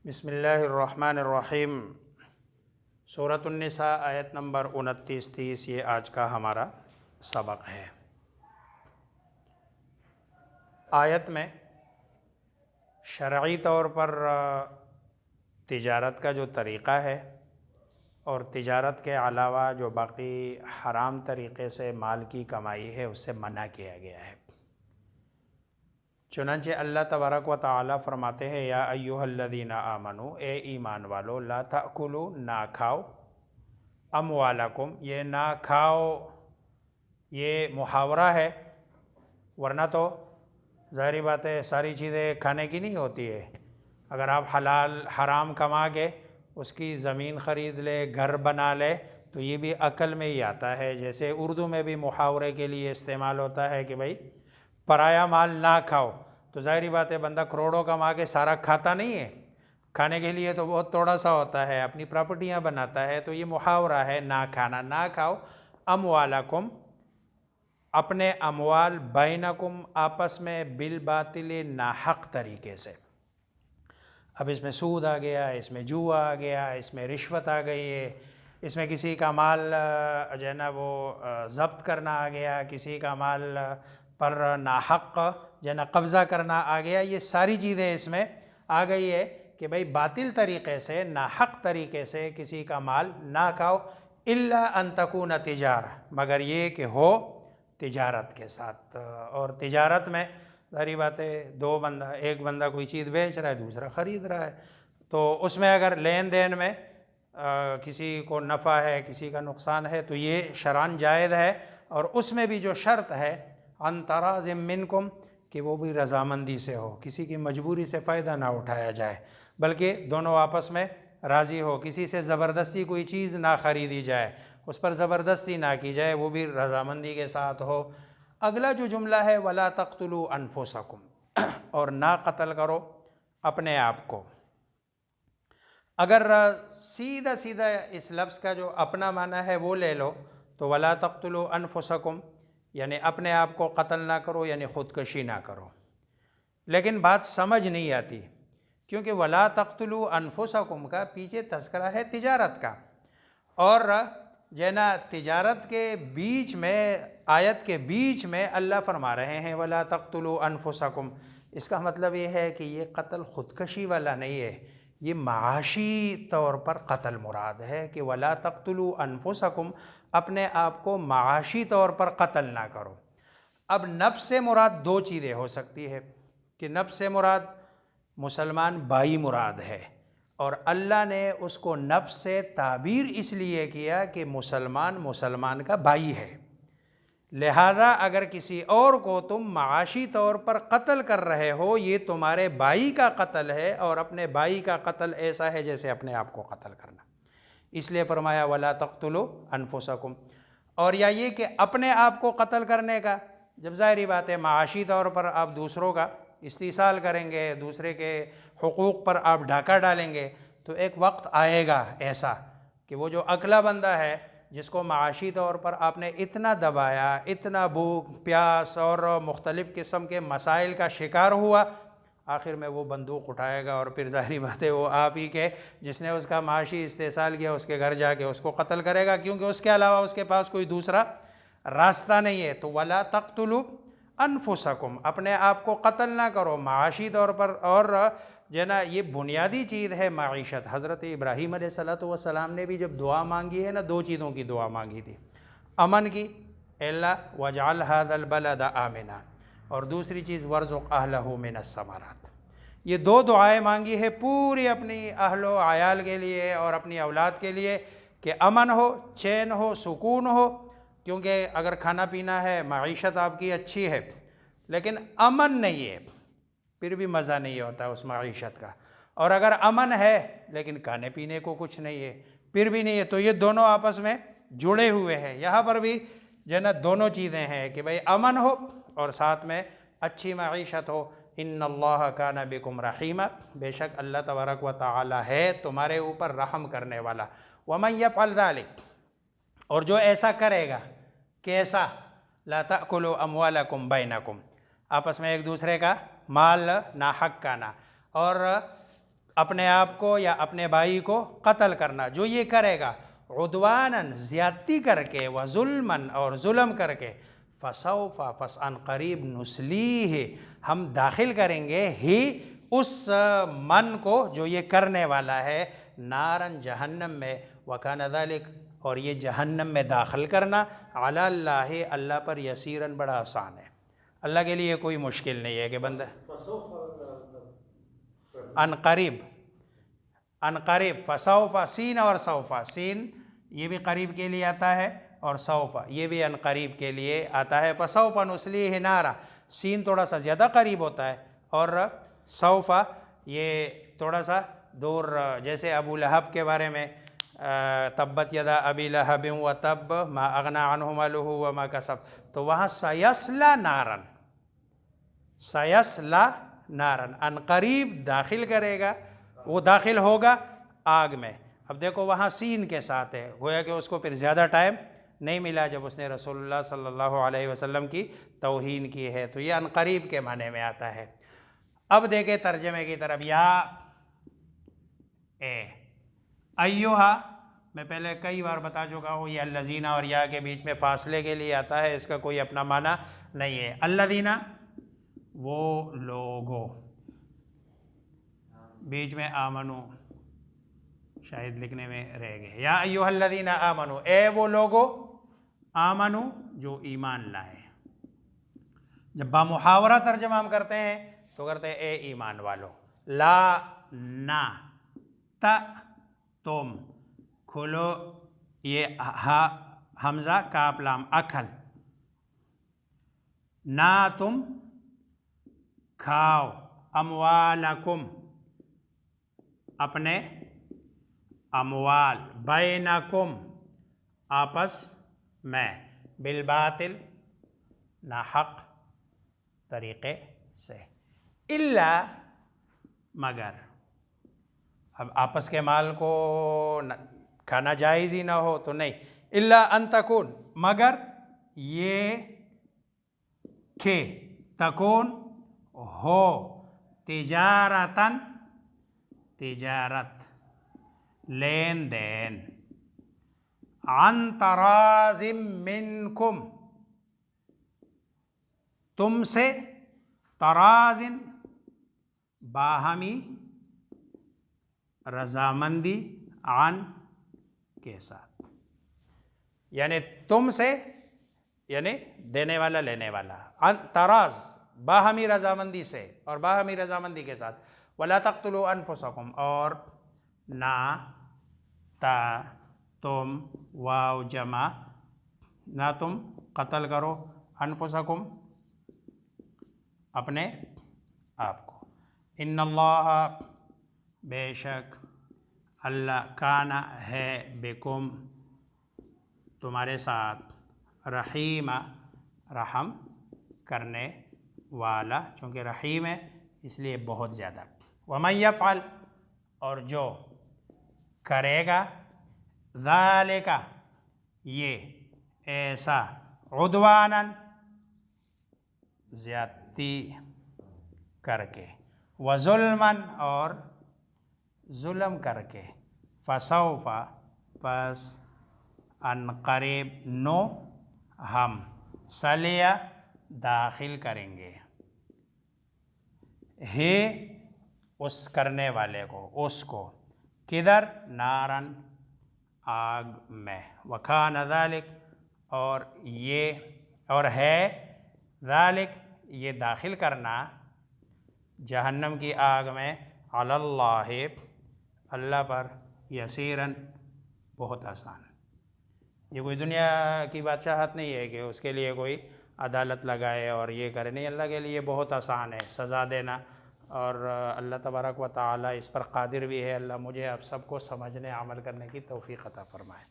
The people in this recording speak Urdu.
بسم اللہ الرحمن الرحیم۔ سورۃ النساء آیت نمبر 29-30 یہ آج کا ہمارا سبق ہے۔ آیت میں شرعی طور پر تجارت کا جو طریقہ ہے اور تجارت کے علاوہ جو باقی حرام طریقے سے مال کی کمائی ہے اس سے منع کیا گیا ہے۔ چنانچہ اللہ تبارک و تعالیٰ فرماتے ہیں یا ایھا الذین آمنو، اے ایمان والو، لا تأکلوا، نہ کھاؤ، اموالکم، یہ نہ کھاؤ یہ محاورہ ہے، ورنہ تو ظاہری بات ہے ساری چیزیں کھانے کی نہیں ہوتی ہے۔ اگر آپ حلال حرام کما کے اس کی زمین خرید لے، گھر بنا لے تو یہ بھی عقل میں ہی آتا ہے۔ جیسے اردو میں بھی محاورے کے لیے استعمال ہوتا ہے کہ بھائی پرایا مال نہ کھاؤ، تو ظاہری بات ہے بندہ کروڑوں کما کے سارا کھاتا نہیں ہے، کھانے کے لیے تو بہت تھوڑا سا ہوتا ہے، اپنی پراپرٹیاں بناتا ہے، تو یہ محاورہ ہے نہ کھانا۔ نہ کھاؤ اموالکم، اپنے اموال، بینکم، آپس میں، بالباطل، ناحق طریقے سے۔ اب اس میں سود آ گیا، اس میں جوا آ گیا، اس میں رشوت آ گئی ہے، اس میں کسی کا مال جو ہے نا وہ ضبط کرنا آ گیا، کسی کا مال پر ناحق جو ہے نا قبضہ کرنا آ گیا۔ یہ ساری چیزیں اس میں آ گئی ہے کہ بھئی باطل طریقے سے، ناحق طریقے سے کسی کا مال نہ کھاؤ، الا ان تکون تجارہ، مگر یہ کہ ہو تجارت کے ساتھ۔ اور تجارت میں ظاہری بات ہے ایک بندہ کوئی چیز بیچ رہا ہے، دوسرا خرید رہا ہے، تو اس میں اگر لین دین میں کسی کو نفع ہے، کسی کا نقصان ہے، تو یہ شرعاً جائز ہے۔ اور اس میں بھی جو شرط ہے عن تراض منکم، کہ وہ بھی رضامندی سے ہو، کسی کی مجبوری سے فائدہ نہ اٹھایا جائے، بلکہ دونوں آپس میں راضی ہو، کسی سے زبردستی کوئی چیز نہ خریدی جائے، اس پر زبردستی نہ کی جائے، وہ بھی رضامندی کے ساتھ ہو۔ اگلا جو جملہ ہے وَلَا تَقْتُلُوا أَنفُسَكُمْ، اور نہ قتل کرو اپنے آپ کو۔ اگر سیدھا سیدھا اس لفظ کا جو اپنا معنی ہے وہ لے لو تو وَلَا تَقْتُلُوا أَنفُسَكُمْ یعنی اپنے آپ کو قتل نہ کرو، یعنی خودکشی نہ کرو، لیکن بات سمجھ نہیں آتی، کیونکہ وَلَا تَقْتُلُوا أَنفُسَكُمْ کا پیچھے تذکرہ ہے تجارت کا، اور جو ہے نا تجارت کے بیچ میں، آیت کے بیچ میں اللہ فرما رہے ہیں وَلَا تَقْتُلُوا أَنفُسَكُمْ۔ اس کا مطلب یہ ہے کہ یہ قتل خودکشی والا نہیں ہے، یہ معاشی طور پر قتل مراد ہے کہ وَلَا تَقْتُلُوا أَنفُسَكُمْ، اپنے آپ کو معاشی طور پر قتل نہ کرو۔ اب نفس سے مراد دو چیزیں ہو سکتی ہے، کہ نفس سے مراد مسلمان بھائی مراد ہے، اور اللہ نے اس کو نفس سے تعبیر اس لیے کیا کہ مسلمان کا بھائی ہے، لہذا اگر کسی اور کو تم معاشی طور پر قتل کر رہے ہو، یہ تمہارے بھائی کا قتل ہے، اور اپنے بھائی کا قتل ایسا ہے جیسے اپنے آپ کو قتل کرنا، اس لیے فرمایا وَلَا تَقْتُلُوا أَنفُسَكُمْ۔ اور یا یہ کہ اپنے آپ کو قتل کرنے کا، جب ظاہری بات ہے معاشی طور پر آپ دوسروں کا استحصال کریں گے، دوسرے کے حقوق پر آپ ڈاکہ ڈالیں گے، تو ایک وقت آئے گا ایسا کہ وہ جو اکلا بندہ ہے جس کو معاشی طور پر آپ نے اتنا دبایا، اتنا بھوک پیاس اور مختلف قسم کے مسائل کا شکار ہوا، آخر میں وہ بندوق اٹھائے گا، اور پھر ظاہری بات ہے وہ آپ ہی کے جس نے اس کا معاشی استحصال کیا اس کے گھر جا کے اس کو قتل کرے گا، کیونکہ اس کے علاوہ اس کے پاس کوئی دوسرا راستہ نہیں ہے۔ تو وَلَا تَقْتُلُوا أَنفُسَكُمْ، اپنے آپ کو قتل نہ کرو معاشی طور پر۔ اور جو ہے نا یہ بنیادی چیز ہے معیشت۔ حضرت ابراہیم علیہ السلام نے بھی جب دعا مانگی ہے نا، دو چیزوں کی دعا مانگی تھی، امن کی، اے اللہ وَاجْعَلْ هَذَا الْبَلَدَ آمِنًا، اور دوسری چیز وَارْزُقْ أَهْلَهُ مِنَ الثَّمَرَاتِ۔ یہ دو دعائیں مانگی ہے پوری اپنی اہل و عیال کے لیے اور اپنی اولاد کے لیے، کہ امن ہو، چین ہو، سکون ہو، کیونکہ اگر کھانا پینا ہے، معیشت آپ کی اچھی ہے، لیکن امن نہیں ہے، پھر بھی مزہ نہیں ہوتا اس معیشت کا، اور اگر امن ہے لیکن کھانے پینے کو کچھ نہیں ہے، پھر بھی نہیں ہے، تو یہ دونوں آپس میں جڑے ہوئے ہیں۔ یہاں پر بھی جو ہے نا دونوں چیزیں ہیں کہ بھئی امن ہو اور ساتھ میں اچھی معیشت ہو۔ ان اللہ کان بکم رحیما، بے شک اللہ تبارک و تعالی ہے تمہارے اوپر رحم کرنے والا۔ ومن یفعل ذلک، اور جو ایسا کرے گا، کیسا؟ لا تأکلوا اموالکم بینکم، آپس میں ایک دوسرے کا مال ناحق کھانا، اور اپنے آپ کو یا اپنے بھائی کو قتل کرنا، جو یہ کرے گا عدواناً زیادتی کر کے، وظلماً اور ظلم کر کے، فسوف پس ان قریب نسلیہ ہم داخل کریں گے ہی اس من کو جو یہ کرنے والا ہے، نارن جہنم میں، وکان ذلک اور یہ جہنم میں داخل کرنا علی اللہ اللہ پر یسیراً بڑا آسان ہے، اللہ کے لیے کوئی مشکل نہیں ہے کہ بندہ ان قریب، ان قریب فسوف سین اور سوفا، سین یہ بھی قریب کے لیے آتا ہے اور سوفا یہ بھی ان قریب کے لیے آتا ہے، فسوف نصلیہ نارا، سین تھوڑا سا زیادہ قریب ہوتا ہے اور سوفا یہ تھوڑا سا دور، جیسے ابو لہب کے بارے میں تبت یدا ابی لہب وتب ما اغنی عنہ مالہ وما کسب، تو وہاں سیصلی نارن، سیصلی نارن ان قریب داخل کرے گا، وہ داخل ہوگا آگ میں۔ اب دیکھو وہاں سین کے ساتھ ہے، گویا کہ اس کو پھر زیادہ ٹائم نہیں ملا جب اس نے رسول اللہ صلی اللہ علیہ وسلم کی توہین کی ہے، تو یہ ان قریب کے معنی میں آتا ہے۔ اب دیکھیں ترجمے کی طرف، یا اے ایہا، میں پہلے کئی بار بتا چکا ہوں یہ الذین اور یا کے بیچ میں فاصلے کے لیے آتا ہے، اس کا کوئی اپنا معنی نہیں ہے۔ الذین وہ لوگوں، بیچ میں آمنو شاید لکھنے میں رہ گئے، یا ایہا الذین آمنو اے وہ لوگوں، آمنو جو ایمان لائے، جب بامحاورہ ترجمہ ہم کرتے ہیں تو کرتے ہیں اے ایمان والو، لا نا، تا تم، کھلو یہ حمزہ کاف لام اکھل، نا تم کھاؤ، اموالکم اپنے اموال، بینکم آپس میں، بالباطل ناحق طریقے سے، الا مگر، اب آپس کے مال کو کھانا جائز ہی نہ ہو تو نہیں، الا ان تکون مگر یہ کہ تکون ہو، تجارتاً تجارت، لین دین، عن تراض منکم تم سے، تراض باہمی رضامندی، عن کے ساتھ، یعنی تم سے یعنی دینے والا لینے والا، عن تراض باہمی رضامندی سے اور باہمی رضامندی کے ساتھ، ولا تقتلوا انفسکم اور نہ تا تم واو جمع، نہ تم قتل کرو، انفسکم اپنے آپ کو، ان اللہ بے شک اللہ، کانا ہے، بکم تمہارے ساتھ، رحیم رحم کرنے والا، چونکہ رحیم ہے اس لیے بہت زیادہ، ومن یفعل اور جو کرے گا، ذالک یہ ایسا، عدواناً زیادتی کر کے، وظلماً اور ظلم کر کے، فسوف پس ان قریب، نو ہم سلیہ داخل کریں گے، ہے اس کرنے والے کو، اس کو، کدھر، نارن آگ میں، وکان ذالک اور یہ اور ہے، ذالک یہ داخل کرنا جہنم کی آگ میں، علی اللہ اللہ پر، یسیراً بہت آسان، یہ کوئی دنیا کی بادشاہت نہیں ہے کہ اس کے لیے کوئی عدالت لگائے اور یہ کرے، نہیں، اللہ کے لیے بہت آسان ہے سزا دینا، اور اللہ تبارک و تعالی اس پر قادر بھی ہے۔ اللہ مجھے آپ سب کو سمجھنے عمل کرنے کی توفیق عطا فرمائے۔